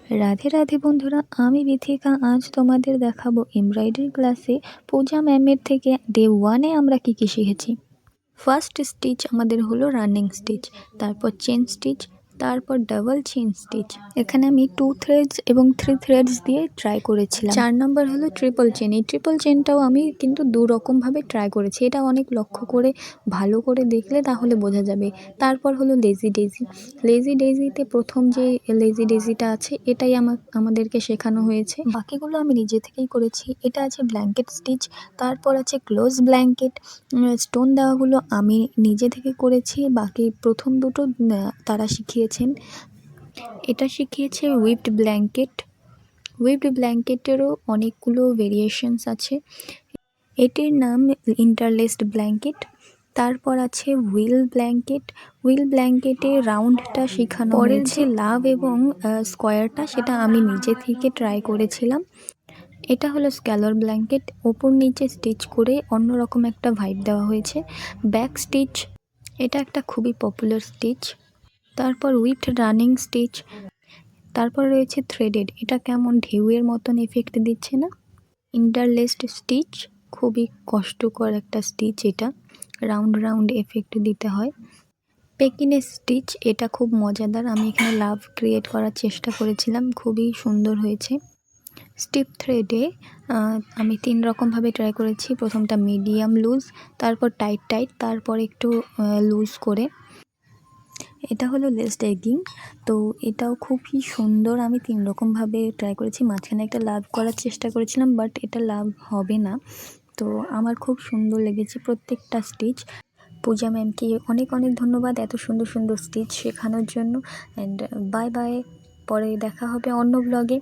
রাধে রাধে বন্ধুরা, আমি বিথিকা। আজ তোমাদের দেখাবো এমব্রয়ডারি ক্লাসে পূজা ম্যামের থেকে ডে 1-এ আমরা কি কি শিখেছি। ফার্স্ট স্টিচ আমাদের হলো রানিং স্টিচ, তারপর চেন স্টিচ, তারপর ডাবল চেন স্টিচ। এখানে আমি 2 থ্রেডস এবং 3 থ্রেডস দিয়ে ট্রাই করেছিলাম। 4 নম্বর হলো ট্রিপল চেন। এই ট্রিপল চেনটাও আমি কিন্তু 2 রকমভাবে ট্রাই করেছি, এটা অনেক লক্ষ্য করে ভালো করে দেখলে তাহলে বোঝা যাবে। তারপর হলো লেজি ডেজি। লেজি ডেজিতে প্রথম যে লেজি ডেজিটা আছে এটাই আমাদেরকে শেখানো হয়েছে, বাকিগুলো আমি নিজে থেকেই করেছি। এটা আছে ব্ল্যাঙ্কেট স্টিচ, তারপর আছে ক্লোজ ব্ল্যাঙ্কেট। স্টোন দেওয়াগুলো আমি নিজে থেকে করেছি, বাকি প্রথম দুটো তারা শিখিয়েছেন। এটা শিখিয়েছে উইপড ব্ল্যাঙ্কেট। উইপড ব্ল্যাঙ্কেটেরও অনেকগুলো ভেরিয়েশনস আছে। এটির নাম ইন্টারলেসড ব্ল্যাঙ্কেট। তারপর আছে হুইল ব্ল্যাঙ্কেট। হুইল ব্ল্যাঙ্কেটে রাউন্ডটা শেখানো হয়েছে। লাভ এবং স্কোয়ারটা সেটা আমি নিজে থেকে ট্রাই করেছিলাম। এটা হলো স্ক্যালর ব্ল্যাঙ্কেট, ওপর নিচে স্টিচ করে অন্যরকম একটা ভাইব দেওয়া হয়েছে। ব্যাক স্টিচ, এটা একটা খুবই পপুলার স্টিচ। তারপর উইথ রানিং স্টিচ। তারপর রয়েছে থ্রেডেড, এটা কেমন ঢেউয়ের মতন এফেক্ট দিচ্ছে না। ইন্টারলেসড স্টিচ, খুবই কষ্টকর একটা স্টিচ, এটা রাউন্ড রাউন্ড এফেক্ট দিতে হয়। পেকিনেস স্টিচ, এটা খুব মজাদার, আমি এখানে লাভ ক্রিয়েট করার চেষ্টা করেছিলাম, খুবই সুন্দর হয়েছে। স্টিপ থ্রেডে আমি 3 রকমভাবে ট্রাই করেছি। প্রথমটা মিডিয়াম লুজ, তারপর টাইট টাইট, তারপর একটু লুজ করে। এটা হলো লেস এগিং, তো এটাও খুবই সুন্দর। আমি 3 রকমভাবে ট্রাই করেছি, মাঝখানে একটা লাভ করার চেষ্টা করেছিলাম, বাট এটা লাভ হবে না। তো আমার খুব সুন্দর লেগেছে প্রত্যেকটা স্টিচ। পূজা ম্যামকে অনেক অনেক ধন্যবাদ এত সুন্দর সুন্দর স্টিচ শেখানোর জন্য। অ্যান্ড বাই বাই, পরে দেখা হবে অন্য ব্লগে।